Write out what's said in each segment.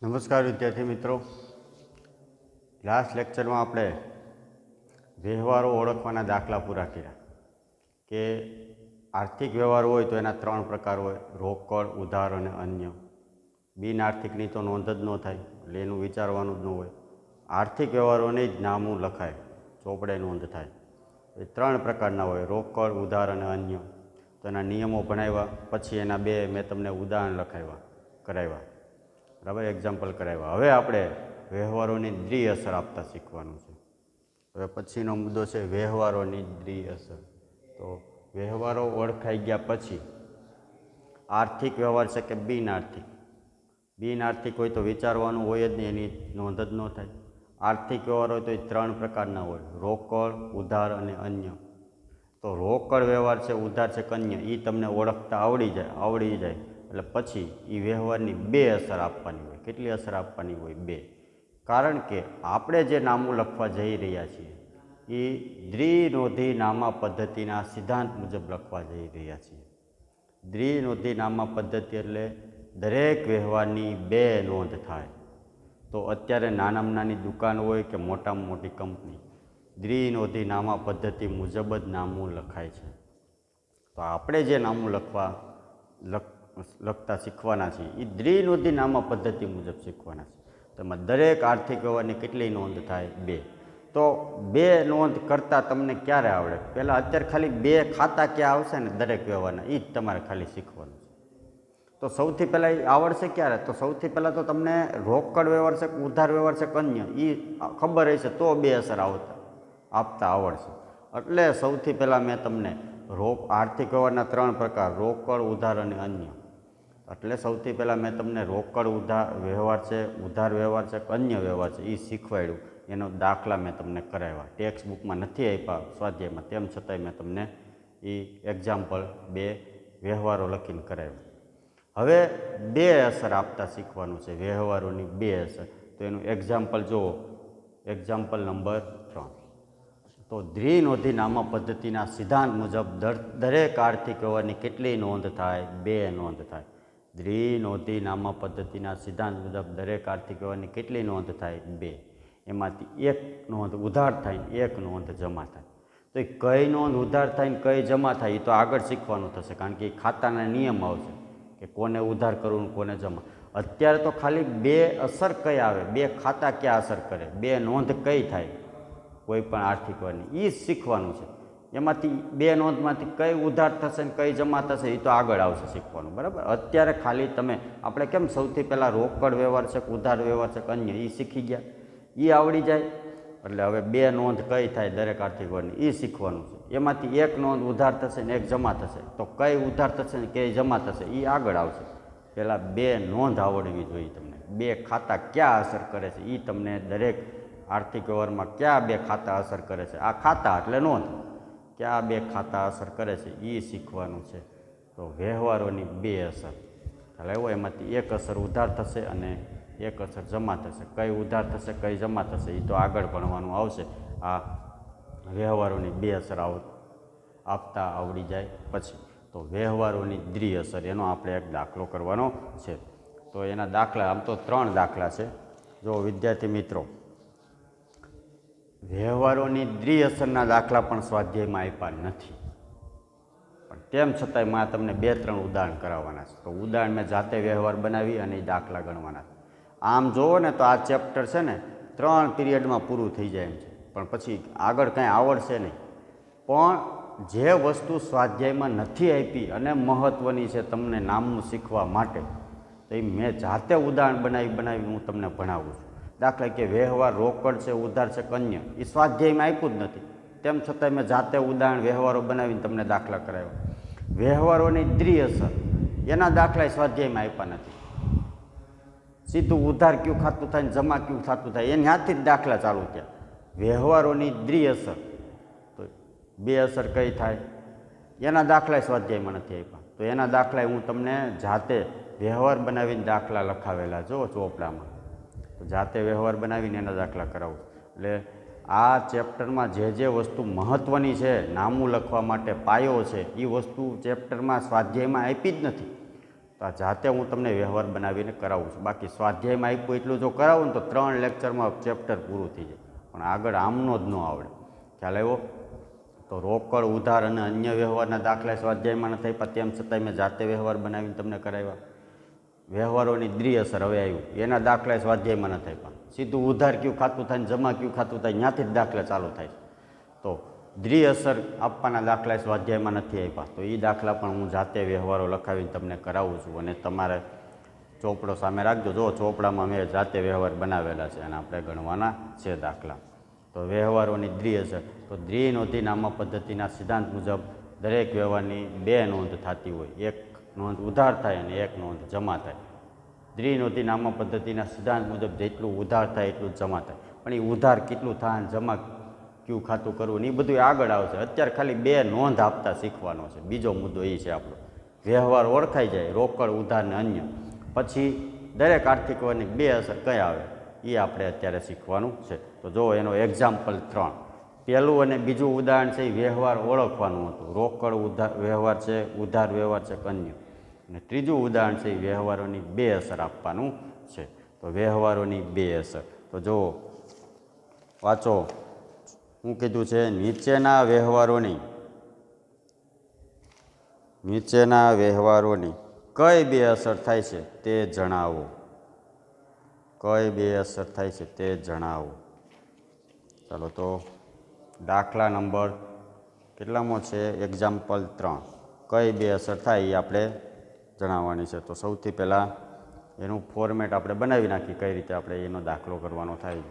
નમસ્કાર વિદ્યાર્થી મિત્રો, લાસ્ટ લેક્ચરમાં આપણે વ્યવહારો ઓળખવાના દાખલા પૂરા કર્યા કે આર્થિક વ્યવહાર હોય તો એના 3 પ્રકાર હોય: રોકડ, ઉધાર અને અન્ય. બિન આર્થિકની તો નોંધ જ ન થાય, એટલે એનું વિચારવાનું જ ન હોય. આર્થિક વ્યવહારોની જ નામું લખાય, ચોપડે નોંધ થાય. એ 3 પ્રકારના હોય: રોકડ, ઉધાર અને અન્ય. તો એના નિયમો ભણાવ્યા, પછી એના 2 મેં તમને ઉદાહરણ કરાવ્યા, બરાબર, એક્ઝામ્પલ કરાવ્યા. હવે આપણે વ્યવહારોની દ્વિઅસર આપતા શીખવાનું છે. હવે પછીનો મુદ્દો છે વ્યવહારોની દ્વિઅસર. તો વ્યવહારો ઓળખાઈ ગયા પછી આર્થિક વ્યવહાર છે કે બિન આર્થિક. બિન આર્થિક હોય તો વિચારવાનું હોય જ નહીં, એની નોંધ જ ન થાય. આર્થિક વ્યવહાર હોય તો એ 3 પ્રકારના હોય: રોકડ, ઉધાર અને અન્ય. તો રોકડ વ્યવહાર છે, ઉધાર છે કે અન્ય, એ તમને ઓળખતા આવડી જાય એટલે પછી એ વ્યવહારની 2 અસર આપવાની હોય. કેટલી અસર આપવાની હોય? 2. કારણ કે આપણે જે નામું લખવા જઈ રહ્યા છીએ એ દ્વિનોંધી નામા પદ્ધતિના સિદ્ધાંત મુજબ લખવા જઈ રહ્યા છીએ. દ્વિનોંધી નામા પદ્ધતિ એટલે દરેક વ્યવહારની 2 નોંધ થાય. તો અત્યારે નાનામાં નાની દુકાન હોય કે મોટામાં મોટી કંપની, દ્વિનોંધી નામા પદ્ધતિ મુજબ જ નામું લખાય છે. તો આપણે જે નામું લખતા શીખવાના છીએ એ દ્વિનોંધી નામા પદ્ધતિ મુજબ શીખવાના છે. તો એમાં દરેક આર્થિક વ્યવહારની કેટલી નોંધ થાય? 2. તો 2 નોંધ કરતાં તમને ક્યારે આવડે? પહેલાં અત્યારે ખાલી 2 ખાતા ક્યાં આવશે ને દરેક વ્યવહારના, એ જ તમારે ખાલી શીખવાનું છે. તો સૌથી પહેલાં એ આવડશે ક્યારે? તો સૌથી પહેલાં તો તમને રોકડ વ્યવહાર છે કે ઉધાર વ્યવહાર છે કે અન્ય એ ખબર હશે તો 2 અસર આપતા આવડશે. એટલે સૌથી પહેલાં મેં તમને આર્થિક વ્યવહારના 3 પ્રકાર: રોકડ, ઉધાર અને અન્ય. એટલે સૌથી પહેલાં મેં તમને રોકડ વ્યવહાર છે, ઉધાર વ્યવહાર છે કે અન્ય વ્યવહાર છે એ શીખવાડ્યું. એનો દાખલા મેં તમને કરાવ્યા. ટેક્સ્ટ બુકમાં નથી આપ્યા સ્વાધ્યાયમાં, તેમ છતાંય મેં તમને એ એક્ઝામ્પલ 2 વ્યવહારો લખીને કરાવ્યા. હવે 2 અસર આપતા શીખવાનું છે, વ્યવહારોની 2 અસર. તો એનું એક્ઝામ્પલ જુઓ, એક્ઝામ્પલ નંબર 3. તો દ્વિનોંધી નામા પદ્ધતિના સિદ્ધાંત મુજબ દરેક આર્થિક વ્યવહારની કેટલી નોંધ થાય? 2 નોંધ થાય. દ્વિનોંધી નામા પદ્ધતિના સિદ્ધાંત મુજબ દરેક આર્થિક વ્યવહારની કેટલી નોંધ થાય? 2. એમાંથી 1 નોંધ ઉધાર થાય ને 1 નોંધ જમા થાય. તો એ કઈ નોંધ ઉધાર થાય ને કઈ જમા થાય એ તો આગળ શીખવાનું થશે, કારણ કે એ ખાતાના નિયમ આવશે કે કોને ઉધાર કરવું ને કોને જમા. અત્યારે તો ખાલી 2 અસર કઈ આવે, 2 ખાતા ક્યાં અસર કરે, 2 નોંધ કઈ થાય કોઈ પણ આર્થિક વ્યવહારની, એ જ શીખવાનું છે. એમાંથી 2 નોંધમાંથી કઈ ઉધાર થશે ને કઈ જમા થશે એ તો આગળ આવશે શીખવાનું, બરાબર. અત્યારે ખાલી આપણે કેમ સૌથી પહેલાં રોકડ વ્યવહાર છે કે ઉધાર વ્યવહાર છે કે અન્ય એ શીખી ગયા, એ આવડી જાય. એટલે હવે 2 નોંધ કઈ થાય દરેક આર્થિક વ્યવહારની એ શીખવાનું છે. એમાંથી 1 નોંધ ઉધાર થશે ને 1 જમા થશે. તો કઈ ઉધાર થશે ને કઈ જમા થશે એ આગળ આવશે. પહેલાં 2 નોંધ આવડવી જોઈએ તમને. 2 ખાતા ક્યાં અસર કરે છે એ તમને દરેક આર્થિક વ્યવહારમાં ક્યાં 2 ખાતા અસર કરે છે, આ ખાતા એટલે નોંધ, ક્યાં 2 ખાતા અસર કરે છે એ શીખવાનું છે. તો વ્યવહારોની 2 અસર ખ્યાલ આવ્યો. એમાંથી 1 અસર ઉધાર થશે અને 1 અસર જમા થશે. કઈ ઉધાર થશે કઈ જમા થશે એ તો આગળ ભણવાનું આવશે. આ વ્યવહારોની 2 અસર આપતા આવડી જાય પછી. તો વ્યવહારોની દ્વિઅસર, એનો આપણે એક દાખલો કરવાનો છે. તો એના દાખલા, આમ તો 3 દાખલા છે. જો વિદ્યાર્થી મિત્રો, વ્યવહારોની દ્વિઅસરના દાખલા પણ સ્વાધ્યાયમાં આપ્યા નથી, પણ તેમ છતાંય માં તમને 2-3 ઉદાહરણ કરાવવાના છે. તો ઉદાહરણ મેં જાતે વ્યવહાર બનાવી અને એ દાખલા ગણવાના છે. આમ જોવો ને તો આ ચેપ્ટર છે ને 3 પીરિયડમાં પૂરું થઈ જાય એમ છે, પણ પછી આગળ કંઈ આવડશે નહીં. પણ જે વસ્તુ સ્વાધ્યાયમાં નથી આપી અને મહત્ત્વની છે તમને નામનું શીખવા માટે, તો એ મેં જાતે ઉદાહરણ બનાવી હું તમને ભણાવું છું. દાખલા કે વ્યવહાર રોકડ છે, ઉધાર છે કે અન્ય, એ સ્વાધ્યાયમાં આપ્યું જ નથી, તેમ છતાં મેં જાતે ઉદાહરણ વ્યવહારો બનાવીને તમને દાખલા કરાવ્યા. વ્યવહારોની દ્વિઅસર, એના દાખલા સ્વાધ્યાયમાં આપ્યા નથી. સીધું ઉધાર કયું ખાતું થાય ને જમા કયું ખાતું થાય એની હાથથી જ દાખલા ચાલુ થયા. વ્યવહારોની દ્વિઅસર, તો 2 અસર કઈ થાય એના દાખલા સ્વાધ્યાયમાં નથી આપ્યા. તો એના દાખલા હું તમને જાતે વ્યવહાર બનાવીને દાખલા લખાવેલા જો ચોપડામાં, તો જાતે વ્યવહાર બનાવીને એના દાખલા કરાવું. એટલે આ ચેપ્ટરમાં જે વસ્તુ મહત્ત્વની છે નામું લખવા માટે પાયો છે, એ વસ્તુ ચેપ્ટરમાં સ્વાધ્યાયમાં આપી જ નથી. તો આ જાતે હું તમને વ્યવહાર બનાવીને કરાવું છું. બાકી સ્વાધ્યાયમાં આપ્યું એટલું જો કરાવું ને તો 3 લેક્ચરમાં ચેપ્ટર પૂરું થઈ જાય, પણ આગળ આમનો જ ન આવડે. ખ્યાલ આવ્યો? તો રોકડ, ઉધાર અને અન્ય વ્યવહારના દાખલા સ્વાધ્યાયમાં ન થાય, તેમ છતાંય મેં જાતે વ્યવહાર બનાવીને તમને કરાવ્યા. વ્યવહારોની દ્વિઅસર હવે આવ્યું, એના દાખલા સ્વાધ્યાયમાં ન થાય, પણ સીધું ઉધાર કયું ખાતું થાય ને જમા કયું ખાતું થાય ત્યાંથી જ દાખલા ચાલુ થાય. તો દ્વિઅસર આપવાના દાખલા સ્વાધ્યાયમાં નથી આપ્યા, તો એ દાખલા પણ હું જાતે વ્યવહારો લખાવીને તમને કરાવું છું. અને તમારે ચોપડો સામે રાખજો. જો ચોપડામાં મેં જાતે વ્યવહાર બનાવેલા છે અને આપણે ગણવાના છે દાખલા. તો વ્યવહારોની દ્વિઅસર, તો દ્વિનોંધી નામા પદ્ધતિના સિદ્ધાંત મુજબ દરેક વ્યવહારની 2 નોંધ થતી હોય. એક નોંધ ઉધાર થાય અને એક નોંધ જમા થાય. દ્વિનોંધી નામા પદ્ધતિના સિદ્ધાંત મુજબ જેટલું ઉધાર થાય એટલું જ જમા થાય. પણ એ ઉધાર કેટલું થાય અને જમા કયું ખાતું કરવું ને એ બધું આગળ આવશે. અત્યારે ખાલી 2 નોંધ આપતા શીખવાનો છે. બીજો મુદ્દો એ છે આપણો. વ્યવહાર ઓળખાઈ જાય, રોકડ, ઉધાર ને અન્ય, પછી દરેક આર્થિક વ્યવહારની 2 અસર કઈ આવે એ આપણે અત્યારે શીખવાનું છે. તો જો એનો એક્ઝામ્પલ 3. પહેલું અને બીજું ઉદાહરણ છે એ વ્યવહાર ઓળખવાનું હતું. રોકડ ઉધાર વ્યવહાર છે, ઉધાર વ્યવહાર છે, અન્ય. અને ત્રીજું ઉદાહરણ છે એ વ્યવહારોની 2 અસર આપવાનું છે. તો વ્યવહારોની 2 અસર, તો જો વાંચો શું કીધું છે. નીચેના વ્યવહારોની કઈ 2 અસર થાય છે તે જણાવો. કઈ 2 અસર થાય છે તે જણાવો. ચાલો તો દાખલા નંબર કેટલામો છે? એક્ઝામ્પલ 3. કઈ 2 અસર થાય એ આપણે જણાવવાની છે. તો સૌથી પહેલાં એનું ફોર્મેટ આપણે બનાવી નાખીએ, કઈ રીતે આપણે એનો દાખલો કરવાનો થાય.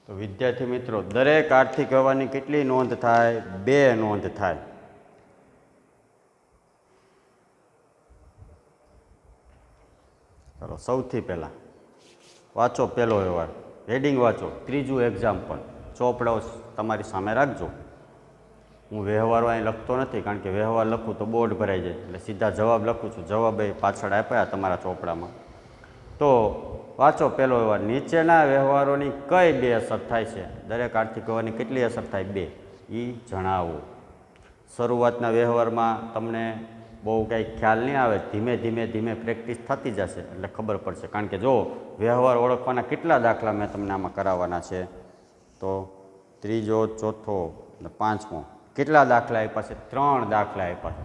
તો વિદ્યાર્થી મિત્રો, દરેક આર્થિક વ્યવહારની કેટલી નોંધ થાય? 2 નોંધ થાય. ચાલો સૌથી પહેલાં વાંચો પહેલો વ્યવહાર, હેડિંગ વાંચો. ત્રીજું એક્ઝામ્પલ, ચોપડો તમારી સામે રાખજો. હું વ્યવહારો અહીં લખતો નથી, કારણ કે વ્યવહાર લખું તો બોર્ડ ભરાઈ જાય, એટલે સીધા જવાબ લખું છું. જવાબ એ પાછળ આપ્યા તમારા ચોપડામાં. તો વાંચો પહેલો વ્યવહાર. નીચેના વ્યવહારોની કઈ 2 અસર થાય છે? દરેક આર્થિક વ્યવહારની કેટલી અસર થાય? 2. એ જણાવો. શરૂઆતના વ્યવહારમાં તમને બહુ કંઈ ખ્યાલ નહીં આવે. ધીમે પ્રેક્ટિસ થતી જશે એટલે ખબર પડશે. કારણ કે જો વ્યવહાર ઓળખવાના કેટલા દાખલા મેં તમને આમાં કરાવવાના છે, તો ત્રીજો, ચોથો અને 5મો. કેટલા દાખલા આપ્યા છે? 3 દાખલા આપ્યા છે.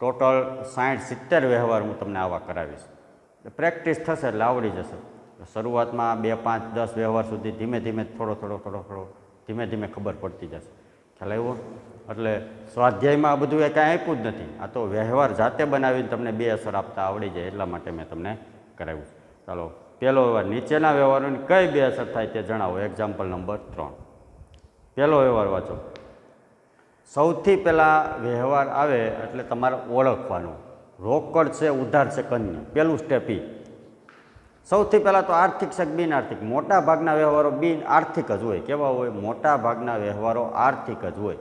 ટોટલ 60-70 વ્યવહાર હું તમને આવા કરાવીશ. પ્રેક્ટિસ થશે એટલે આવડી જશે. શરૂઆતમાં 2, 5, 10 વ્યવહાર સુધી ધીમે થોડો ધીમે ખબર પડતી જશે. ખ્યાલ આવ્યો? એટલે સ્વાધ્યાયમાં આ બધું એ કાંઈ આપ્યું જ નથી. આ તો વ્યવહાર જાતે બનાવીને તમને 2 અસર આપતા આવડી જાય એટલા માટે મેં તમને કરાવ્યું. ચાલો પહેલો વ્યવહાર. નીચેના વ્યવહારોની કઈ 2 અસર થાય તે જણાવો. Example number 3. પહેલો વ્યવહાર વાંચો. સૌથી પહેલાં વ્યવહાર આવે એટલે તમારે ઓળખવાનું. રોકડ છે, ઉધાર છે, અન્ય. પહેલું સ્ટેપ એ. સૌથી પહેલાં તો આર્થિક છે કે બિન આર્થિક? મોટા ભાગના વ્યવહારો બિન આર્થિક જ હોય. કેવા હોય? મોટા ભાગના વ્યવહારો આર્થિક જ હોય.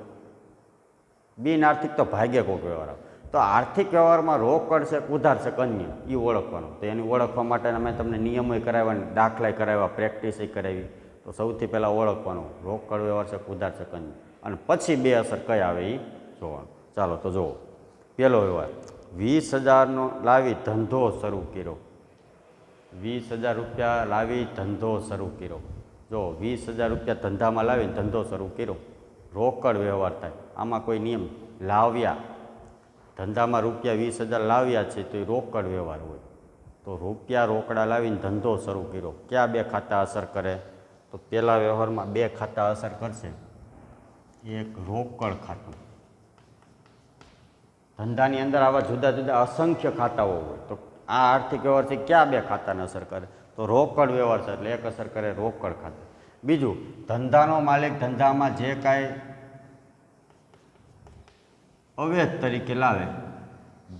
બિન આર્થિક તો ભાગ્ય કોઈક વ્યવહાર આવે. તો આર્થિક વ્યવહારમાં રોકડ છે, ઉધાર છે, અન્ય, એ ઓળખવાનું. તો એની ઓળખવા માટે મેં તમને નિયમોય કરાવ્યા, દાખલાય કરાવ્યા, પ્રેક્ટિસય કરાવી. તો સૌથી પહેલાં ઓળખવાનું રોકડ વ્યવહાર છે, ઉધાર છે, અન્ય, અને પછી 2 અસર કઈ આવે એ જોવાનું. ચાલો તો જુઓ. પહેલો વ્યવહાર. 20,000નો લાવી ધંધો શરૂ કર્યો. 20,000 રૂપિયા લાવી ધંધો શરૂ કર્યો. જો 20,000 રૂપિયા ધંધામાં લાવીને ધંધો શરૂ કર્યો, રોકડ વ્યવહાર થાય. આમાં કોઈ નિયમ લાવ્યા, ધંધામાં રૂપિયા 20,000 લાવ્યા છે તો એ રોકડ વ્યવહાર હોય. તો રૂપિયા રોકડા લાવીને ધંધો શરૂ કર્યો. ક્યાં બે ખાતા અસર કરે? તો પહેલા વ્યવહારમાં બે ખાતા અસર કરશે. એક રોકડ ખાતું. ધંધાની અંદર આવા જુદા જુદા અસંખ્ય ખાતાઓ હોય. તો આ આર્થિક વ્યવહારથી ક્યાં બે ખાતાને અસર કરે? તો રોકડ વ્યવહાર છે એટલે એક અસર કરે રોકડ ખાતું. બીજું, ધંધાનો માલિક ધંધામાં જે કાંઈ અવેજ તરીકે લાવે,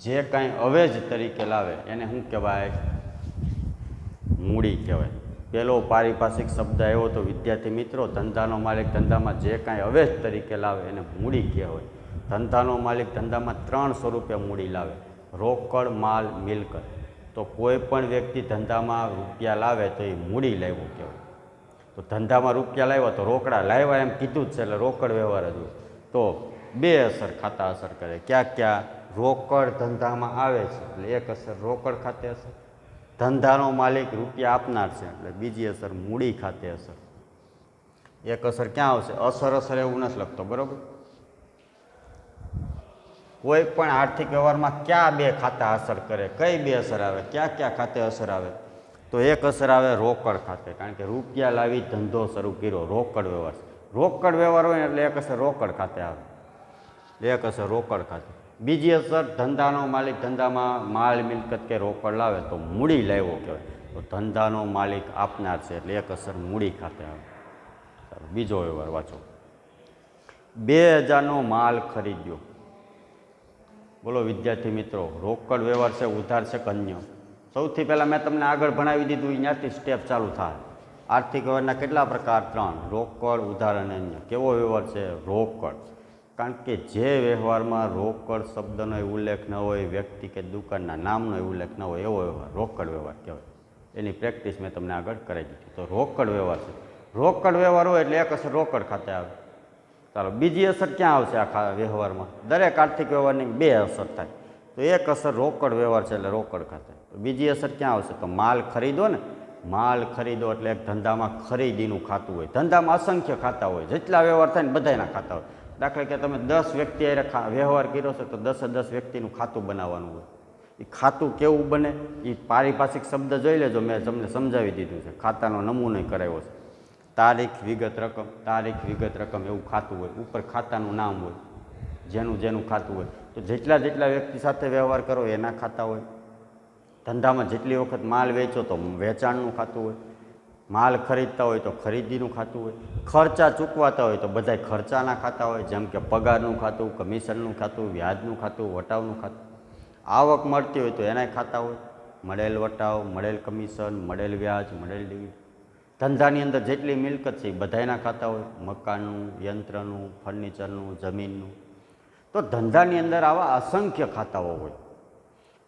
જે કાંઈ અવેજ તરીકે લાવે એને શું કહેવાય? મૂડી કહેવાય. પહેલો પારિભાષિક શબ્દ આવ્યો તો વિદ્યાર્થી મિત્રો, ધંધાનો માલિક ધંધામાં જે કાંઈ અવેજ તરીકે લાવે એને મૂડી કહેવાય. ધંધાનો માલિક ધંધામાં 3 સ્વરૂપે મૂડી લાવે: રોકડ, માલ, મિલકત. તો કોઈ પણ વ્યક્તિ ધંધામાં રૂપિયા લાવે તો એ મૂડી લાવ્યો કહેવાય. તો ધંધામાં રૂપિયા લાવ્યા તો રોકડા લાવ્યા એમ કીધું જ છે એટલે રોકડ વ્યવહાર જ હોય. તો બે અસર ખાતા અસર કરે. ક્યાં ક્યાં? રોકડ ધંધામાં આવે છે એટલે એક અસર રોકડ ખાતે અસર. ધંધાનો માલિક રૂપિયા આપનાર છે એટલે બીજી અસર મૂડી ખાતે અસર. એક અસર ક્યાં આવશે? અસર એવું નથી લખતો, બરાબર? કોઈ પણ આર્થિક વ્યવહારમાં ક્યાં બે ખાતા અસર કરે? કઈ બે અસર આવે? ક્યાં ક્યાં ખાતે અસર આવે? તો એક અસર આવે રોકડ ખાતે, કારણ કે રૂપિયા લાવી ધંધો શરૂ કર્યો, રોકડ વ્યવહાર. રોકડ વ્યવહાર હોય એટલે એક અસર રોકડ ખાતે આવે, એક અસર રોકડ ખાતે. બીજી અસર, ધંધાનો માલિક ધંધામાં માલ, મિલકત કે રોકડ લાવે તો મૂડી લાવ્યો કહેવાય. તો ધંધાનો માલિક આપનાર છે એટલે એક અસર મૂડી ખાતે આવે. ચાલો બીજો વ્યવહાર વાંચો. 2,000નો માલ ખરીદ્યો. બોલો વિદ્યાર્થી મિત્રો, રોકડ વ્યવહાર છે, ઉધાર છે કે અન્ય? સૌથી પહેલાં મેં તમને આગળ ભણાવી દીધું, ત્યાંથી સ્ટેપ ચાલુ થાય. આર્થિક વ્યવહારના કેટલા પ્રકાર? 3: રોકડ, ઉધાર અને અન્ય. કેવો વ્યવહાર છે? રોકડ. કારણ કે જે વ્યવહારમાં રોકડ શબ્દનો ઉલ્લેખ ન હોય, વ્યક્તિ કે દુકાનના નામનો ઉલ્લેખ ન હોય, એવો વ્યવહાર રોકડ વ્યવહાર કહેવાય. એની પ્રેક્ટિસ મેં તમને આગળ કરાવી દીધી. તો રોકડ વ્યવહાર છે. રોકડ વ્યવહાર હોય એટલે એક અસર રોકડ ખાતે આવે. ચાલો બીજી અસર ક્યાં આવશે? આખા વ્યવહારમાં દરેક આર્થિક વ્યવહારની બે અસર થાય. તો એક અસર રોકડ વ્યવહાર છે એટલે રોકડ ખાતે. તો બીજી અસર ક્યાં આવશે? તો માલ ખરીદો ને, માલ ખરીદો એટલે એક ધંધામાં ખરીદીનું ખાતું હોય. ધંધામાં અસંખ્ય ખાતા હોય, જેટલા વ્યવહાર થાય ને બધાના ખાતા હોય. દાખલા કે તમે 10 વ્યક્તિ હારે વ્યવહાર કર્યો છે તો 10 વ્યક્તિનું ખાતું બનાવવાનું હોય. એ ખાતું કેવું બને એ પારિભાષિક શબ્દ જોઈ લેજો, મેં તમને સમજાવી દીધું છે. ખાતાનો નમૂનો કરાવ્યો છે. તારીખ, વિગત, રકમ. તારીખ, વિગત, રકમ એવું ખાતું હોય. ઉપર ખાતાનું નામ હોય, જેનું જેનું ખાતું હોય. તો જેટલા જેટલા વ્યક્તિ સાથે વ્યવહાર કરો એના ખાતા હોય. ધંધામાં જેટલી વખત માલ વેચો તો વેચાણનું ખાતું હોય. માલ ખરીદતા હોય તો ખરીદીનું ખાતું હોય. ખર્ચા ચૂકવાતા હોય તો બધાય ખર્ચાના ખાતા હોય, જેમ કે પગારનું ખાતું, કમિશનનું ખાતું, વ્યાજનું ખાતું, વટાવનું ખાતું. આવક મળતી હોય તો એનાય ખાતા હોય. મળેલ વટાવ, મળેલ કમિશન, મળેલ વ્યાજ, મળેલ ડિવિડન્ડ. ધંધાની અંદર જેટલી મિલકત છે એ બધાયના ખાતા હોય. મકાનનું, યંત્રનું, ફર્નિચરનું, જમીનનું. તો ધંધાની અંદર આવા અસંખ્ય ખાતાઓ હોય.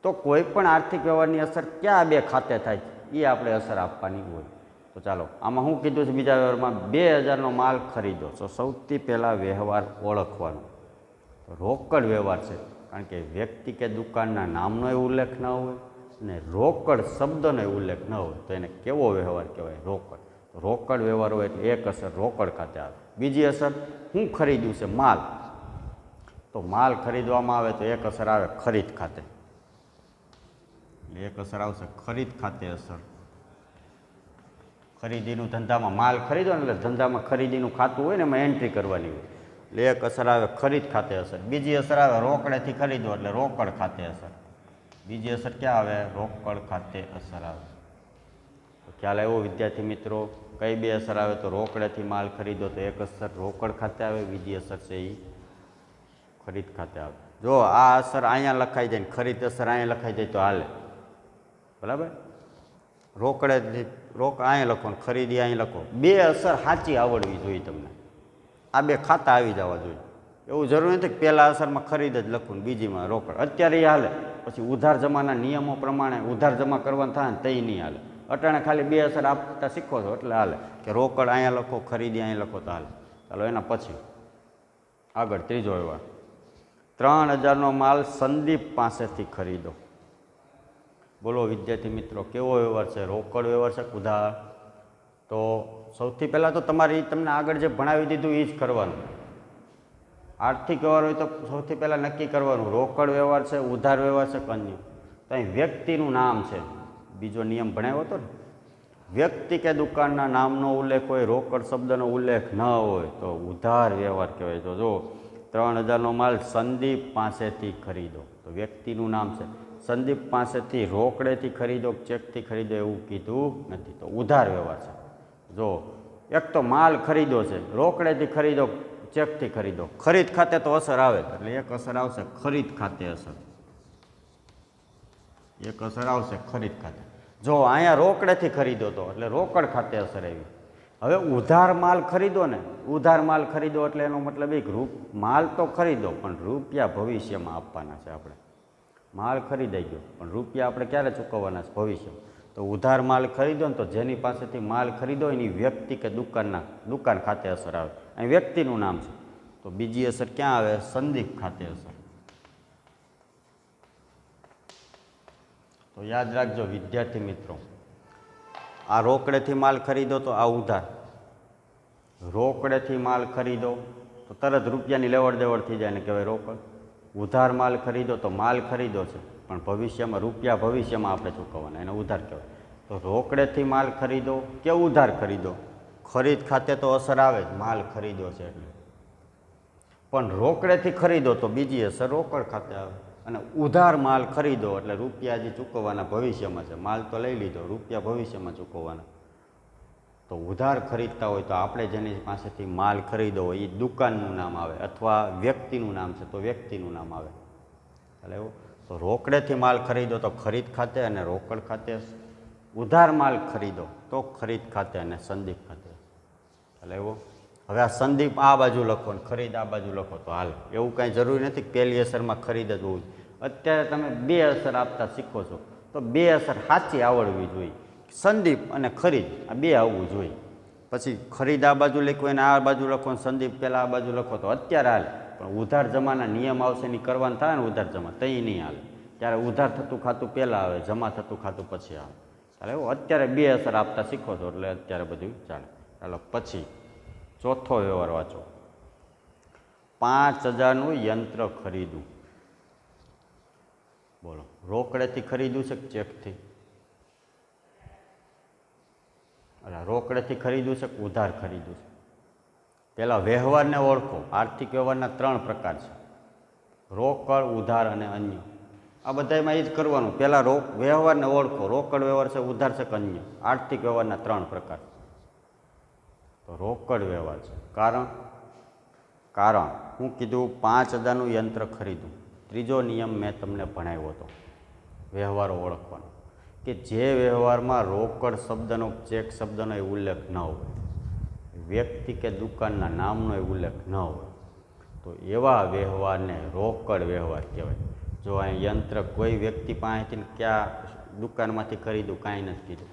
તો કોઈ પણ આર્થિક વ્યવહારની અસર ક્યાં બે ખાતે થાય એ આપણે અસર આપવાની હોય. તો ચાલો આમાં શું કીધું છે? બીજા વ્યવહારમાં 2,000નો માલ ખરીદો. તો સૌથી પહેલાં વ્યવહાર ઓળખવાનો. તો રોકડ વ્યવહાર છે, કારણ કે વ્યક્તિ કે દુકાનના નામનો ઉલ્લેખ ન હોય અને રોકડ શબ્દનો ઉલ્લેખ ન હોય તો એને કેવો વ્યવહાર કહેવાય? રોકડ. તો રોકડ વ્યવહાર હોય એટલે એક અસર રોકડ ખાતે આવે. બીજી અસર, શું ખરીદ્યું છે? માલ. તો માલ ખરીદવામાં આવે તો એક અસર આવે ખરીદ ખાતે. એટલે એક અસર આવશે ખરીદ ખાતે અસર. ખરીદીનું ધંધામાં માલ ખરીદો ને એટલે ધંધામાં ખરીદીનું ખાતું હોય ને એમાં એન્ટ્રી કરવાની હોય એટલે એક અસર આવે ખરીદ ખાતે અસર. બીજી અસર આવે રોકડેથી ખરીદો એટલે રોકડ ખાતે અસર. બીજી અસર ક્યાં આવે? રોકડ ખાતે અસર આવે. તો ખ્યાલ આવ્યો વિદ્યાર્થી મિત્રો? કઈ બે અસર આવે? તો રોકડેથી માલ ખરીદો તો એક અસર રોકડ ખાતે આવે, બીજી અસર છે એ ખરીદ ખાતે આવે. જો આ અસર અહીંયા લખાઈ જાય ને ખરીદ અસર અહીંયા લખાઈ જાય તો હાલે, બરાબર? રોકડે અહીંયા લખો ને ખરીદી અહીં લખો. બે અસર સાચી આવડવી જોઈએ તમને. આ બે ખાતા આવી જવા જોઈએ. એવું જરૂરી નથી કે પહેલા અસરમાં ખરીદ જ લખું ને બીજીમાં રોકડ. અત્યારે એ હાલે, પછી ઉધાર જમાના નિયમો પ્રમાણે ઉધાર જમા કરવાનું થાય ને તે નહીં હાલે. અટાણે ખાલી બે અસર આપતા શીખો છો એટલે હાલે કે રોકડ અહીંયા લખો, ખરીદી અહીં લખો તો હાલે. ચાલો એના પછી આગળ ત્રીજો વ્યવહાર. 3,000નો માલ સંદીપ પાસેથી ખરીદો. બોલો વિદ્યાર્થી મિત્રો, કેવો વ્યવહાર છે? રોકડ વ્યવહાર છે ઉધાર? તો સૌથી પહેલાં તો તમારે તમને આગળ જે ભણાવી દીધું એ જ કરવાનું. આર્થિક વ્યવહાર હોય તો સૌથી પહેલાં નક્કી કરવાનું રોકડ વ્યવહાર છે, ઉધાર વ્યવહાર છે કે અન્ય. તો અહીં વ્યક્તિનું નામ છે, બીજો નિયમ ભણાવ્યો હતો ને, વ્યક્તિ કે દુકાનના નામનો ઉલ્લેખ હોય, રોકડ શબ્દનો ઉલ્લેખ ન હોય તો ઉધાર વ્યવહાર કહેવાય. તો જો 3000નો માલ સંદીપ પાસેથી ખરીદો, તો વ્યક્તિનું નામ છે. સંદીપ પાસેથી રોકડેથી ખરીદો, ચેકથી ખરીદો એવું કીધું નથી, તો ઉધાર વ્યવહાર છે. જો એક તો માલ ખરીદો છે, રોકડેથી ખરીદો, ચેકથી ખરીદો, ખરીદ ખાતે તો અસર આવે, એટલે એક અસર આવશે ખરીદ ખાતે અસર, એક અસર આવશે ખરીદ ખાતે. જો અહીંયા રોકડેથી ખરીદો તો એટલે રોકડ ખાતે અસર આવી. હવે ઉધાર માલ ખરીદો ને, ઉધાર માલ ખરીદો એટલે એનો મતલબ એક માલ તો ખરીદો પણ રૂપિયા ભવિષ્યમાં આપવાના છે. આપણે માલ ખરીદાઈ ગયો પણ રૂપિયા આપણે ક્યારે ચૂકવવાના છે? ભવિષ્યમાં. તો ઉધાર માલ ખરીદો ને તો જેની પાસેથી માલ ખરીદો એની વ્યક્તિ કે દુકાન ખાતે અસર આવે. અહીં વ્યક્તિનું નામ છે, તો બીજી અસર ક્યાં આવે? સંદીપ ખાતે અસર. તો યાદ રાખજો વિદ્યાર્થી મિત્રો, આ રોકડેથી માલ ખરીદો તો આ ઉધાર, રોકડેથી માલ ખરીદો તો તરત રૂપિયાની લેવડ દેવડ થઈ જાય ને કહેવાય રોકડ. ઉધાર માલ ખરીદો તો માલ ખરીદો છે પણ ભવિષ્યમાં રૂપિયા ભવિષ્યમાં આપણે ચૂકવવાના, એને ઉધાર કહેવાય. તો રોકડેથી માલ ખરીદો કે ઉધાર ખરીદો, ખરીદ ખાતે તો અસર આવે જ, માલ ખરીદો છે એટલે. પણ રોકડેથી ખરીદો તો બીજી અસર રોકડ ખાતે આવે, અને ઉધાર માલ ખરીદો એટલે રૂપિયા જે ચૂકવવાના ભવિષ્યમાં છે, માલ તો લઈ લીધો, રૂપિયા ભવિષ્યમાં ચૂકવવાના. તો ઉધાર ખરીદતા હોય તો આપણે જેની પાસેથી માલ ખરીદો હોય એ દુકાનનું નામ આવે, અથવા વ્યક્તિનું નામ છે તો વ્યક્તિનું નામ આવે. એટલે એવું. તો રોકડેથી માલ ખરીદો તો ખરીદ ખાતે અને રોકડ ખાતે, ઉધાર માલ ખરીદો તો ખરીદ ખાતે અને સંદીપ ખાતે. એટલે એવું. હવે આ સંદીપ આ બાજુ લખો ને ખરીદ આ બાજુ લખો તો હાલ, એવું કાંઈ જરૂરી નથી કે પહેલી અસરમાં ખરીદ જ હોવું. અત્યારે તમે બે અસર આપતા શીખો છો તો બે અસર સાચી આવડવી જોઈએ. સંદીપ અને ખરીદ આ બે આવવું જોઈએ. પછી ખરીદ આ બાજુ લખો અને આ બાજુ લખો, સંદીપ પહેલાં આ બાજુ લખો તો અત્યારે હાલે. પણ ઉધાર જમાના નિયમ આવશે ને કરવાનું થાય ને ઉધાર જમા, તઈ નહીં હાલે. ત્યારે ઉધાર થતું ખાતું પહેલાં આવે, જમા થતું ખાતું પછી આવે. ચાલે એવું. અત્યારે બે અસર આપતા શીખો છો એટલે અત્યારે બધું ચાલે. ચાલો પછી ચોથો વ્યવહાર વાંચો. 5000નું યંત્ર ખરીદવું. બોલો, રોકડેથી ખરીદવું છે કે ચેકથી? એટલે રોકડેથી ખરીદવું છે કે ઉધાર ખરીદવું છે? પહેલાં વ્યવહારને ઓળખો. આર્થિક વ્યવહારના 3 પ્રકાર છે: રોકડ, ઉધાર અને અન્ય. આ બધામાં એ જ કરવાનું. પહેલાં વ્યવહારને ઓળખો, રોકડ વ્યવહાર છે, ઉધાર છે કે અન્ય. આર્થિક વ્યવહારના 3 પ્રકાર. તો રોકડ વ્યવહાર છે. કારણ હું કીધું 5000નું યંત્ર ખરીદવું. ત્રીજો નિયમ મેં તમને ભણાવ્યો હતો વ્યવહારો ઓળખવાનો, કે જે વ્યવહારમાં રોકડ શબ્દનો, ચેક શબ્દનો એ ઉલ્લેખ ન હોય, વ્યક્તિ કે દુકાનના નામનો એ ઉલ્લેખ ન હોય, તો એવા વ્યવહારને રોકડ વ્યવહાર કહેવાય. જો અહીં યંત્ર કોઈ વ્યક્તિ પાસેથી ક્યાં દુકાનમાંથી ખરીદું કાંઈ નથી કીધું,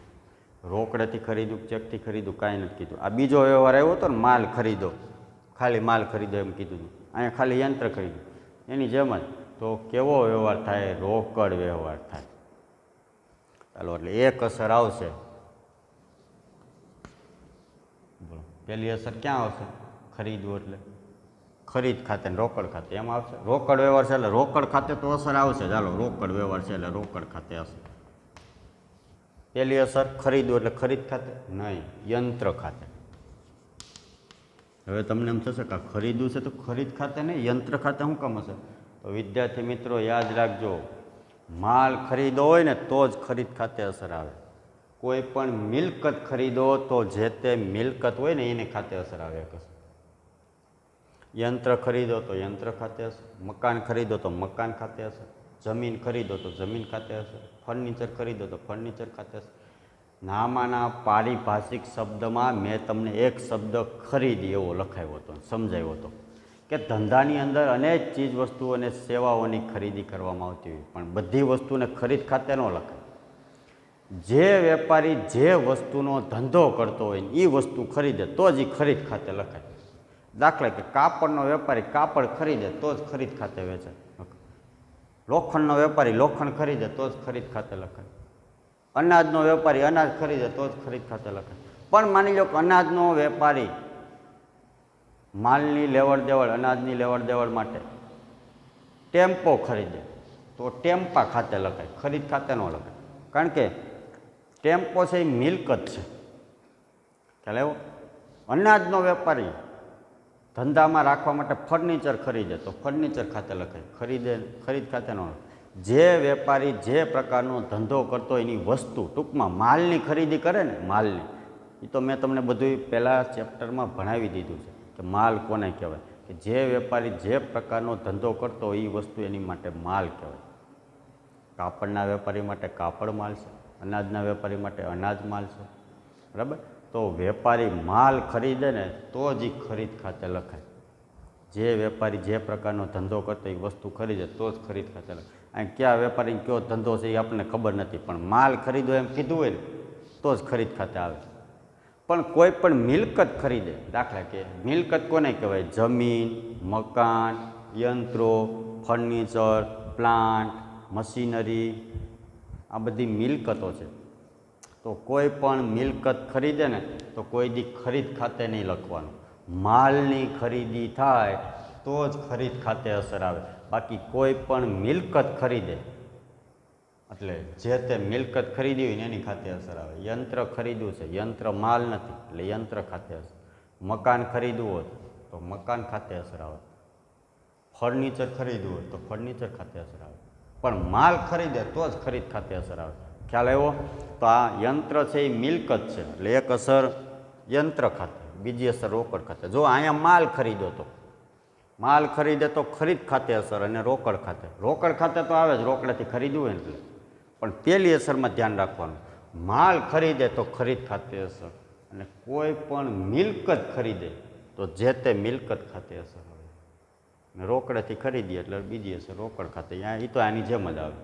રોકડેથી ખરીદું, ચેકથી ખરીદું કાંઈ નથી કીધું. આ બીજો વ્યવહાર આવ્યો હતો ને, માલ ખરીદો, ખાલી માલ ખરીદો એમ કીધું હતું. અહીંયા ખાલી યંત્ર ખરીદું, એની જેમ જ. તો કેવો વ્યવહાર થાય? રોકડ વ્યવહાર થાય. ચાલો, એટલે એક અસર આવશે. બોલો, પહેલી અસર ક્યાં આવશે? ખરીદવું એટલે ખરીદ ખાતે ને રોકડ ખાતે એમ આવશે. રોકડ વ્યવહાર છે એટલે રોકડ ખાતે તો અસર આવશે. ચાલો, રોકડ વ્યવહાર છે એટલે રોકડ ખાતે આવશે. પહેલી અસર ખરીદવું એટલે ખરીદ ખાતે નહીં, યંત્ર ખાતે. હવે તમને એમ થશે કે ખરીદવું છે તો ખરીદ ખાતે નહીં, યંત્ર ખાતે શું કામ હશે? તો વિદ્યાર્થી મિત્રો યાદ રાખજો, માલ ખરીદો હોય ને તો જ ખરીદ ખાતે અસર આવે. કોઈ પણ મિલકત ખરીદો તો જે તે મિલકત હોય ને એની ખાતે અસર આવે. યંત્ર ખરીદો તો યંત્ર ખાતે અસર, મકાન ખરીદો તો મકાન ખાતે અસર, જમીન ખરીદો તો જમીન ખાતે અસર, ફર્નિચર ખરીદો તો ફર્નિચર ખાતે અસર. નામાના પારિભાષિક શબ્દમાં મેં તમને એક શબ્દ ખરીદી એવો લખાવ્યો હતો, સમજાવ્યો હતો કે ધંધાની અંદર અનેક ચીજ વસ્તુઓ અને સેવાઓની ખરીદી કરવામાં આવતી હોય, પણ બધી વસ્તુને ખરીદ ખાતે ન લખાય. જે વેપારી જે વસ્તુનો ધંધો કરતો હોય એ વસ્તુ ખરીદે તો જ એ ખરીદ ખાતે લખાય. દાખલા કે કાપડનો વેપારી કાપડ ખરીદે તો જ ખરીદ ખાતે વેચાય, લોખંડનો વેપારી લોખંડ ખરીદે તો જ ખરીદ ખાતે લખાય. અનાજનો વેપારી અનાજ ખરીદે તો જ ખરીદ ખાતે લખાય. પણ માની લો કે અનાજનો વેપારી માલની લેવડ દેવડ, અનાજની લેવડ દેવડ માટે ટેમ્પો ખરીદે તો ટેમ્પા ખાતે લખાય, ખરીદ ખાતે ન લખાય. કારણ કે ટેમ્પો છે એ મિલકત છે. ખ્યાલ આવ્યો? અનાજનો વેપારી ધંધામાં રાખવા માટે ફર્નિચર ખરીદે તો ફર્નિચર ખાતે લખાય, ખરીદ ખાતે ન લખાય. જે વેપારી જે પ્રકારનો ધંધો કરતો એની વસ્તુ, ટૂંકમાં માલની ખરીદી કરે ને, માલની, એ તો મેં તમને બધું પહેલાં ચેપ્ટરમાં ભણાવી દીધું છે કે માલ કોને કહેવાય. કે જે વેપારી જે પ્રકારનો ધંધો કરતો હોય એ વસ્તુ એની માટે માલ કહેવાય. કાપડના વેપારી માટે કાપડ માલ છે, અનાજના વેપારી માટે અનાજ માલ છે. બરાબર? તો વેપારી માલ ખરીદે ને તો જ એ ખરીદ ખાતે લખાય. જે વેપારી જે પ્રકારનો ધંધો કરતો એ વસ્તુ ખરીદે તો જ ખરીદ ખાતે લખાય. અહીં કયા વેપારીને કયો ધંધો છે એ આપણને ખબર નથી, પણ માલ ખરીદો એમ કીધું હોય ને તો જ ખરીદ ખાતે આવે. પણ કોઈ પણ મિલકત ખરીદે, દાખલા કે મિલકત કોને કહેવાય? જમીન, મકાન, યંત્રો, ફર્નિચર, પ્લાન્ટ, મશીનરી, આ બધી મિલકતો છે. તો કોઈ પણ મિલકત ખરીદે ને તો કોઈ દી ખરીદ ખાતે નહીં લખવાનું. માલની ખરીદી થાય તો જ ખરીદ ખાતે અસર આવે. બાકી કોઈ પણ મિલકત ખરીદે એટલે જે તે મિલકત ખરીદી હોય ને એની ખાતે અસર આવે. યંત્ર ખરીદવું છે, યંત્ર માલ નથી એટલે યંત્ર ખાતે અસર. મકાન ખરીદવું હોય તો મકાન ખાતે અસર આવે. ફર્નિચર ખરીદવું હોય તો ફર્નિચર ખાતે અસર આવે. પણ માલ ખરીદે તો જ ખરીદ ખાતે અસર આવે. ખ્યાલ આવ્યો? તો આ યંત્ર છે એ મિલકત છે એટલે એક અસર યંત્ર ખાતે, બીજી અસર રોકડ ખાતે. જો અહીંયા માલ ખરીદો તો માલ ખરીદે તો ખરીદ ખાતે અસર અને રોકડ ખાતે. રોકડ ખાતે તો આવે જ, રોકડેથી ખરીદવું હોય એટલે. પણ પહેલી અસરમાં ધ્યાન રાખવાનું, માલ ખરીદે તો ખરીદ ખાતે અસર અને કોઈ પણ મિલકત ખરીદે તો જે તે મિલકત ખાતે અસર આવે. અને રોકડેથી ખરીદીએ એટલે બીજી અસર રોકડ ખાતે. અહીંયા એ તો આની જેમ જ આવે.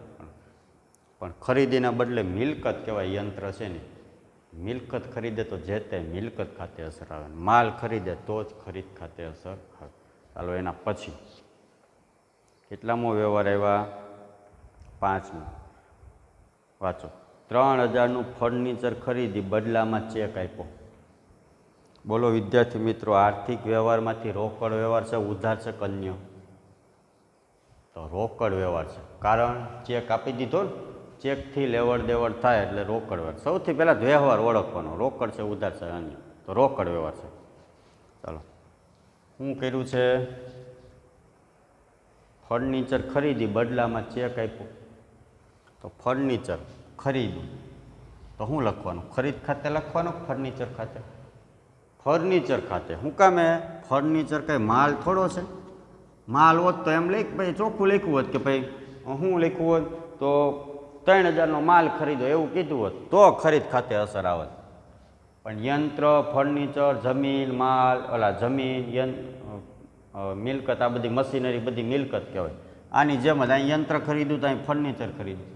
પણ ખરીદીના બદલે મિલકત કહેવાય, યંત્ર છે ને, મિલકત ખરીદે તો જે તે મિલકત ખાતે અસર આવે. માલ ખરીદે તો જ ખરીદ ખાતે અસર આવે. ચાલો એના પછી કેટલામો વ્યવહાર આવ્યા? 5મો વાંચો. 3000નું ફર્નિચર ખરીદી બદલામાં ચેક આપ્યો. બોલો વિદ્યાર્થી મિત્રો, આર્થિક વ્યવહારમાંથી રોકડ વ્યવહાર છે, ઉધાર છે, અન્ય? તો રોકડ વ્યવહાર છે. કારણ ચેક આપી દીધો ને, ચેકથી લેવડ દેવડ થાય એટલે રોકડ વ્યવહાર. સૌથી પહેલાં વ્યવહાર ઓળખવાનો, રોકડ છે, ઉધાર છે, અન્ય. તો રોકડ વ્યવહાર છે. ચાલો, શું કર્યું છે? ફર્નિચર ખરીદી બદલામાં ચેક આપ્યો. તો ફર્નિચર ખરીદ્યું તો શું લખવાનું? ખરીદ ખાતે લખવાનું, ફર્નિચર ખાતે? ફર્નિચર ખાતે. શું કામે? ફર્નિચર કંઈ માલ થોડો છે? માલ હોત તો એમ લઈ ભાઈ ચોખ્ખું લખ્યું હોત કે ભાઈ શું લખ્યું હોત તો 3000નો માલ ખરીદો એવું કીધું હોત તો ખરીદ ખાતે અસર આવે. પણ યંત્ર, ફર્નિચર, જમીન, માલ, જમીન, મિલકત, આ બધી મશીનરી બધી મિલકત કહેવાય. આની જેમ જ અહીં યંત્ર ખરીદ્યું તો અહીં ફર્નિચર ખરીદ્યું.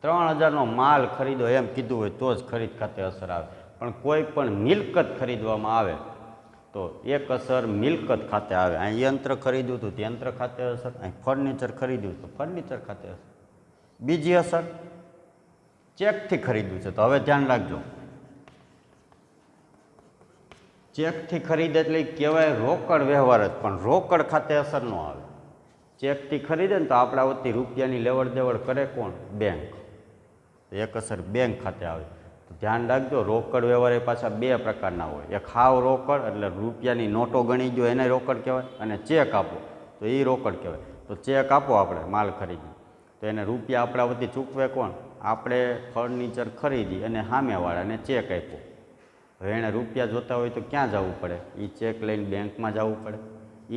3000નો માલ ખરીદો એમ કીધું હોય તો જ ખરીદ ખાતે અસર આવે. પણ કોઈ પણ મિલકત ખરીદવામાં આવે તો એક અસર મિલકત ખાતે આવે. અહીં યંત્ર ખરીદ્યું હતું તો યંત્ર ખાતે અસર, અહીં ફર્નિચર ખરીદ્યું તો ફર્નિચર ખાતે અસર. બીજી અસર ચેકથી ખરીદ્યું છે તો હવે ધ્યાન રાખજો, ચેકથી ખરીદે એટલે કહેવાય રોકડ વ્યવહાર જ, પણ રોકડ ખાતે અસર ન આવે. ચેકથી ખરીદે ને તો આપણા વતી રૂપિયાની લેવડ દેવડ કરે કોણ? બેંક. એક અસર બેંક ખાતે આવે. તો ધ્યાન રાખજો, રોકડ વ્યવહાર એ પાછા બે પ્રકારના હોય. એક હાવ રોકડ એટલે રૂપિયાની નોટો ગણી ગયો એને રોકડ કહેવાય, અને ચેક આપો તો એ રોકડ કહેવાય. તો ચેક આપો આપણે માલ ખરીદી તો એને રૂપિયા આપણા વતી ચૂકવે કોણ? આપણે ફર્નિચર ખરીદી અને સામેવાળાને ચેક આપ્યો. હવે એણે રૂપિયા જોતા હોય તો ક્યાં જવું પડે? એ ચેક લઈને બેંકમાં જવું પડે.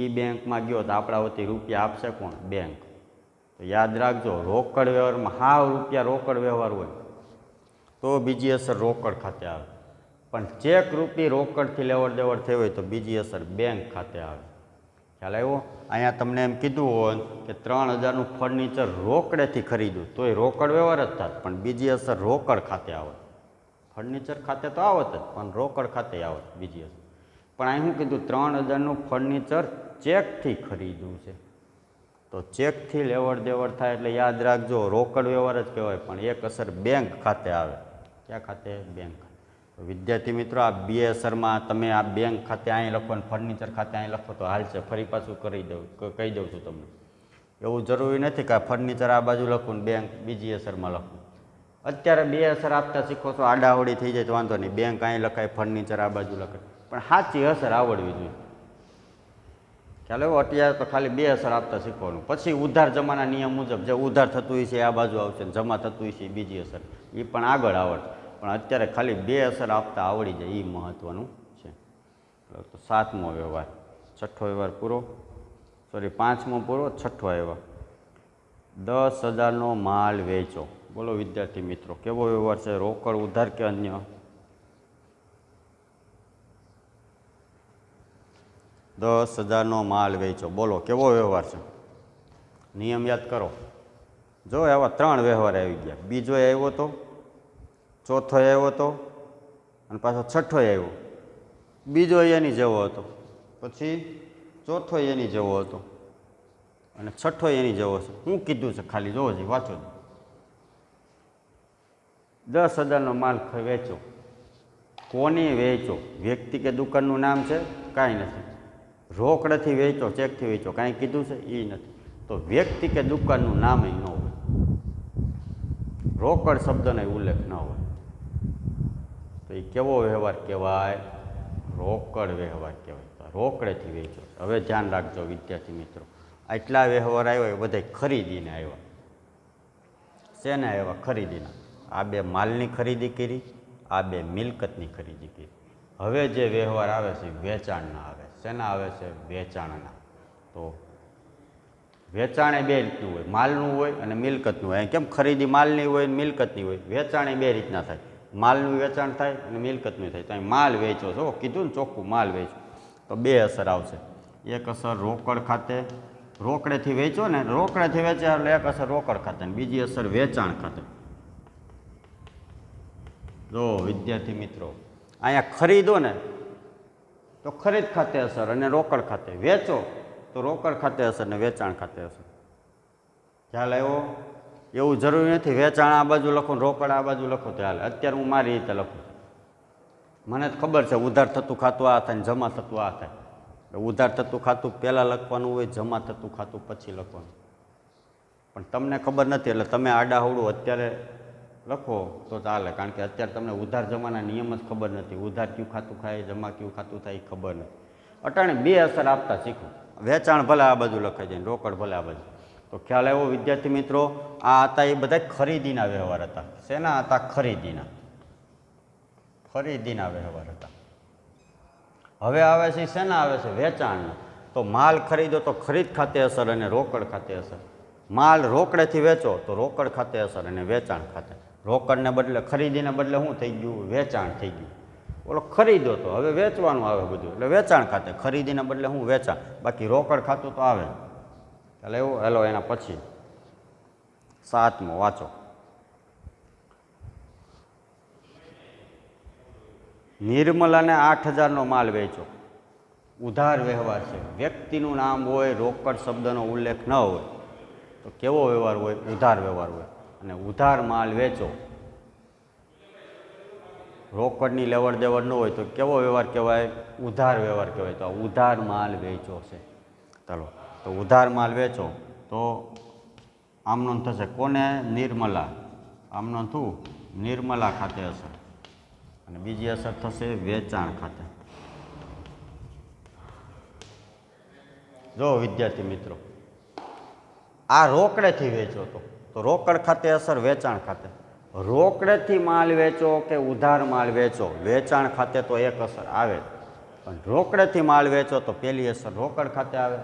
એ બેંકમાં ગયો તો આપણા વતી રૂપિયા આપશે કોણ? બેંક. તો યાદ રાખજો, રોકડ વ્યવહારમાં હાવ રૂપિયા રોકડ વ્યવહાર હોય તો બીજી અસર રોકડ ખાતે આવે. પણ ચેક રૂપી રોકડથી લેવડ દેવડ થઈ હોય તો બીજી અસર બેંક ખાતે આવે. ખ્યાલ આવ્યો? અહીંયા તમને એમ કીધું હોય કે 3000નું ફર્નિચર રોકડેથી ખરીદ્યું તો એ રોકડ વ્યવહાર જ થાત, પણ બીજી અસર રોકડ ખાતે આવે. ફર્નિચર ખાતે તો આવત જ પણ રોકડ ખાતે આવત બીજી અસર. પણ અહીં શું કીધું? 3000નું ફર્નિચર ચેકથી ખરીદ્યું છે તો ચેકથી લેવડ દેવડ થાય એટલે યાદ રાખજો રોકડ વ્યવહાર જ કહેવાય, પણ એક અસર બેંક ખાતે આવે. ક્યાં ખાતે? બેંક. તો વિદ્યાર્થી મિત્રો, આ બે અસરમાં તમે આ બેંક ખાતે અહીં લખો અને ફર્નિચર ખાતે અહીં લખો તો હાલશે. ફરી પાછું કહી દઉં છું તમને. એવું જરૂરી નથી કે આ ફર્નિચર આ બાજુ લખું ને બેંક બીજી અસરમાં લખું. અત્યારે બે અસર આપતા શીખો છો, આડાવડી થઈ જાય તો વાંધો નહીં. બેંક અહીં લખાય, ફર્નિચર આ બાજુ લખાય, પણ સાચી અસર આવડવી જોઈએ. ખ્યાલ એવો? અત્યારે તો ખાલી બે અસર આપતા શીખવાનું. પછી ઉધાર જમાના નિયમ મુજબ જે ઉધાર થતું હોય છે આ બાજુ આવશે, જમા થતું હોય છે બીજી અસર, એ પણ આગળ આવડશે. પણ અત્યારે ખાલી બે અસર આપતા આવડી જાય એ મહત્ત્વનું છે. તો 7મો વ્યવહાર, 6થો વ્યવહાર પૂરો, સોરી 5મો પૂરો, 6થો આવ્યો. 10,000નો માલ વેચો. બોલો વિદ્યાર્થી મિત્રો, કેવો વ્યવહાર છે? રોકડ, ઉધાર કે અન્ય? 10,000નો માલ વેચો. બોલો કેવો વ્યવહાર છે? નિયમ યાદ કરો. જો આવા 3 વ્યવહાર આવી ગયા. બીજો આવ્યો તો, ચોથો આવ્યો તો, અને પાછો 6થો આવ્યો. બીજો એની જેવો હતો, પછી ચોથો એની જેવો હતો, અને 6થો એની જેવો છે. શું કીધું છે ખાલી જોવો છે, વાંચો. 10,000નો માલ વેચો. કોને વેચો? વ્યક્તિ કે દુકાનનું નામ છે? કાંઈ નથી. રોકડથી વેચો, ચેકથી વેચો, કાંઈ કીધું છે? એ નથી. તો વ્યક્તિ કે દુકાનનું નામ ન હોય, રોકડ શબ્દનો ઉલ્લેખ ન હોય, તો એ કેવો વ્યવહાર કહેવાય? રોકડ વ્યવહાર કહેવાય. તો રોકડેથી વેચો. હવે ધ્યાન રાખજો વિદ્યાર્થી મિત્રો, આટલા વ્યવહાર આવ્યા એ બધા ખરીદીને આવ્યા. શેને આવ્યા? ખરીદીના. આ બે માલની ખરીદી કરી, આ બે મિલકતની ખરીદી કરી. હવે જે વ્યવહાર આવે છે વેચાણના આવે. શેના આવે છે? વેચાણના. તો વેચાણ એ બે રીતનું હોય, માલનું હોય અને મિલકતનું હોય. કેમ ખરીદી માલની હોય અને મિલકતની હોય? વેચાણ એ બે રીતના થાય, માલનું વેચાણ થાય અને મિલકતનું થાય. તો અહીં માલ વેચો છો, કીધું ને ચોખ્ખું, માલ વેચો. તો બે અસર આવશે. એક અસર રોકડ ખાતે, રોકડેથી વેચો ને, રોકડેથી વેચ્યા એટલે એક અસર રોકડ ખાતે, ને બીજી અસર વેચાણ ખાતે. જો વિદ્યાર્થી મિત્રો, અહીંયા ખરીદો ને તો ખરીદ ખાતે અસર અને રોકડ ખાતે, વેચો તો રોકડ ખાતે અસર ને વેચાણ ખાતે અસર. ખ્યાલ આવ્યો? એવું જરૂરી નથી વેચાણ આ બાજુ લખો, રોકડ આ બાજુ લખો તો હાલે. અત્યારે હું મારી રીતે લખું, મને જ ખબર છે ઉધાર થતું ખાતું આ થાય ને જમા થતું આ થાય. ઉધાર થતું ખાતું પહેલાં લખવાનું હોય, જમા થતું ખાતું પછી લખવાનું. પણ તમને ખબર નથી એટલે તમે આડાહવડું અત્યારે લખો તો ચાલે, કારણ કે અત્યારે તમને ઉધાર જમાના નિયમ જ ખબર નથી. ઉધાર કયું ખાતું ખાય, જમા કયું ખાતું થાય એ ખબર નથી. અટાણે બે અસર આપતા શીખો. વેચાણ ભલે આ બાજુ લખાઈ જાય, રોકડ ભલે આ બાજુ. તો ખ્યાલ આવ્યો વિદ્યાર્થી મિત્રો? આ હતા એ બધા ખરીદીના વ્યવહાર હતા. શેના હતા? ખરીદીના. ખરીદીના વ્યવહાર હતા. હવે આવે છે શેના આવે છે? વેચાણના. તો માલ ખરીદો તો ખરીદ ખાતે અસર અને રોકડ ખાતે અસર. માલ રોકડેથી વેચો તો રોકડ ખાતે અસર અને વેચાણ ખાતે. રોકડને બદલે, ખરીદીને બદલે શું થઈ ગયું? વેચાણ થઈ ગયું. ઓલો ખરીદો તો હવે વેચવાનું આવે બધું, એટલે વેચાણ ખાતે. ખરીદીને બદલે શું? વેચાણ. બાકી રોકડ ખાતું તો આવે. એટલે એવું. હેલો, એના પછી 7મો વાંચો. નિર્મલાને 8,000નો માલ વેચો. ઉધાર વ્યવહાર છે. વ્યક્તિનું નામ હોય, રોકડ શબ્દનો ઉલ્લેખ ન હોય, તો કેવો વ્યવહાર હોય? ઉધાર વ્યવહાર હોય. અને ઉધાર માલ વેચો, રોકડની લેવડ દેવડ ન હોય તો કેવો વ્યવહાર કહેવાય? ઉધાર વ્યવહાર કહેવાય. તો ઉધાર માલ વેચો છે. ચાલો, તો ઉધાર માલ વેચો તો આમનો થશે કોને? નિર્મલા. આમનો શું? નિર્મલા ખાતે અસર, અને બીજી અસર થશે વેચાણ ખાતે. જો વિદ્યાર્થી મિત્રો, આ રોકડેથી વેચો તો રોકડ ખાતે અસર, વેચાણ ખાતે. રોકડેથી માલ વેચો કે ઉધાર માલ વેચો, વેચાણ ખાતે તો એક અસર આવે, પણ રોકડેથી માલ વેચો તો પહેલી અસર રોકડ ખાતે આવે,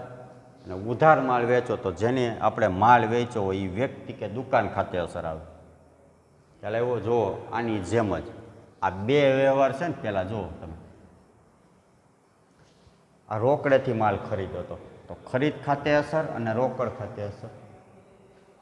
અને ઉધાર માલ વેચો તો જેને આપણે માલ વેચો હોય એ વ્યક્તિ કે દુકાન ખાતે અસર આવે. ચાલે એવો જુઓ, આની જેમ જ આ બે વ્યવહાર છે ને. પહેલાં જુઓ તમે, આ રોકડેથી માલ ખરીદો તો ખરીદ ખાતે અસર અને રોકડ ખાતે અસર.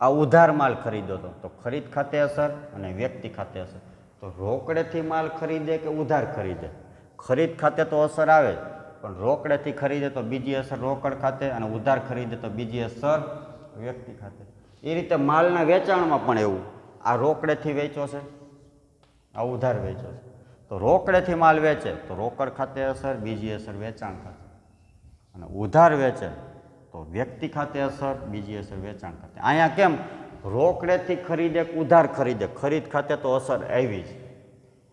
આ ઉધાર માલ ખરીદો તો ખરીદ ખાતે અસર અને વ્યક્તિ ખાતે અસર. તો રોકડેથી માલ ખરીદે કે ઉધાર ખરીદે, ખરીદ ખાતે તો અસર આવે, પણ રોકડેથી ખરીદે તો બીજી અસર રોકડ ખાતે, અને ઉધાર ખરીદે તો બીજી અસર વ્યક્તિ ખાતે. એ રીતે માલના વેચાણમાં પણ એવું, આ રોકડેથી વેચો છે, આ ઉધાર વેચો છે, તો રોકડેથી માલ વેચે તો રોકડ ખાતે અસર, બીજી અસર વેચાણ ખાતે, અને ઉધાર વેચે તો વ્યક્તિ ખાતે અસર, બીજી અસર વેચાણ ખાતે. અહીંયા કેમ રોકડેથી ખરીદે કે ઉધાર ખરીદે, ખરીદ ખાતે તો અસર આવી જ.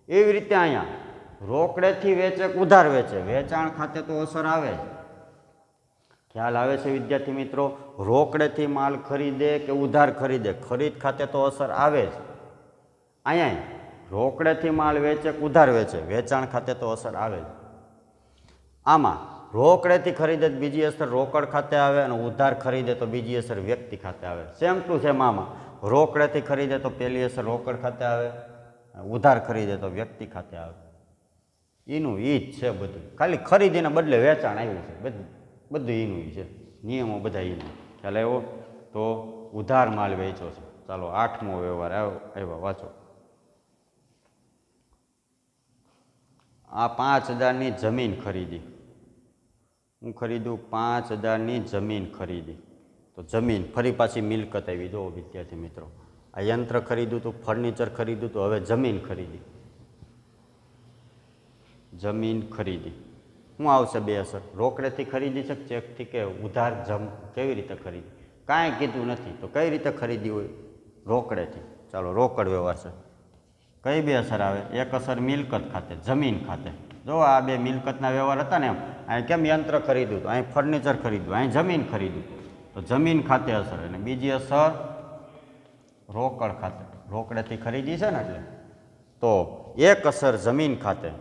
એવી રીતે અહીંયા રોકડેથી વેચે કે ઉધાર વેચે, વેચાણ ખાતે તો અસર આવે જ. ખ્યાલ આવે છે વિદ્યાર્થી મિત્રો? રોકડેથી માલ ખરીદે કે ઉધાર ખરીદે, ખરીદ ખાતે તો અસર આવે જ. અહીંયા રોકડેથી માલ વેચે કે ઉધાર વેચે, વેચાણ ખાતે તો અસર આવે જ. આમાં રોકડેથી ખરીદે તો બીજી અસર રોકડ ખાતે આવે, અને ઉધાર ખરીદે તો બીજી અસર વ્યક્તિ ખાતે આવે. સેમ ટુ સેમ આમાં રોકડેથી ખરીદે તો પહેલી અસર રોકડ ખાતે આવે, ઉધાર ખરીદે તો વ્યક્તિ ખાતે આવે. એનું ઈ જ છે બધું, ખાલી ખરીદીને બદલે વેચાણ આવ્યું છે, બધું એનું છે, નિયમો બધા એનું. ખ્યાલ આવ્યો? તો ઉધાર માલ વેચો છે. ચાલો 8મો વ્યવહાર આવ્યો, વાંચો. આ 5000ની જમીન ખરીદી. હું ખરીદું 5000ની જમીન ખરીદી. તો જમીન ફરી પાછી મિલકત આવી. જુઓ વિદ્યાર્થી મિત્રો, આ યંત્ર ખરીદ્યું હતું, ફર્નિચર ખરીદ્યું હતું, હવે જમીન ખરીદી. જમીન ખરીદી શું આવશે બે અસર? રોકડેથી ખરીદી છે કે ચેકથી કે ઉધાર કેવી રીતે ખરીદી? કાંઈ કીધું નથી. તો કઈ રીતે ખરીદી હોય? રોકડેથી. ચાલો રોકડ વ્યવહાર છે. કઈ બે અસર આવે? એક અસર મિલકત ખાતે, જમીન ખાતે. જો આ બે મિલકતના વ્યવહાર હતા ને, એમ અહીં કેમ યંત્ર ખરીદ્યું હતું, અહીં ફર્નિચર ખરીદ્યું, અહીં જમીન ખરીદ્યું, તો જમીન ખાતે અસર. અને બીજી અસર રોકડ ખાતે, રોકડેથી ખરીદી છે ને એટલે. તો એક અસર જમીન ખાતે.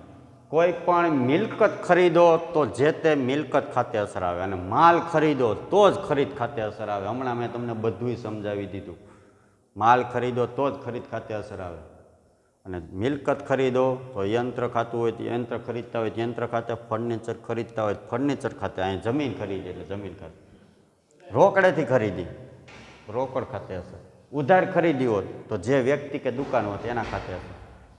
કોઈ પણ મિલકત ખરીદો તો જે તે મિલકત ખાતે અસર આવે, અને માલ ખરીદો તો જ ખરીદ ખાતે અસર આવે. હમણાં મેં તમને બધુંય સમજાવી દીધું. માલ ખરીદો તો જ ખરીદ ખાતે અસર આવે, અને મિલકત ખરીદો તો યંત્ર ખાતું હોય તો યંત્ર ખરીદતા હોય તો યંત્ર ખાતે, ફર્નિચર ખરીદતા હોય તો ફર્નિચર ખાતે, અહીં જમીન ખરીદી એટલે જમીન ખાતે. રોકડેથી ખરીદી રોકડ ખાતે અસર, ઉધાર ખરીદી હોત તો જે વ્યક્તિ કે દુકાન હોત એના ખાતે અસર.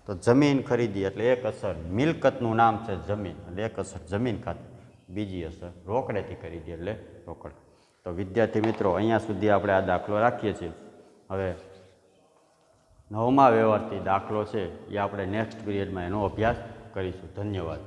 તો જમીન ખરીદી એટલે એક અસર મિલકતનું નામ છે જમીન, એટલે એક અસર જમીન ખાતે, બીજી અસર રોકડેથી ખરીદી એટલે રોકડ. તો વિદ્યાર્થી મિત્રો, અહીંયા સુધી આપણે આ દાખલો રાખીએ છીએ. હવે 9મા વ્યવહારથી દાખલો છે એ આપણે નેક્સ્ટ પીરિયડમાં એનો અભ્યાસ કરીશું. ધન્યવાદ.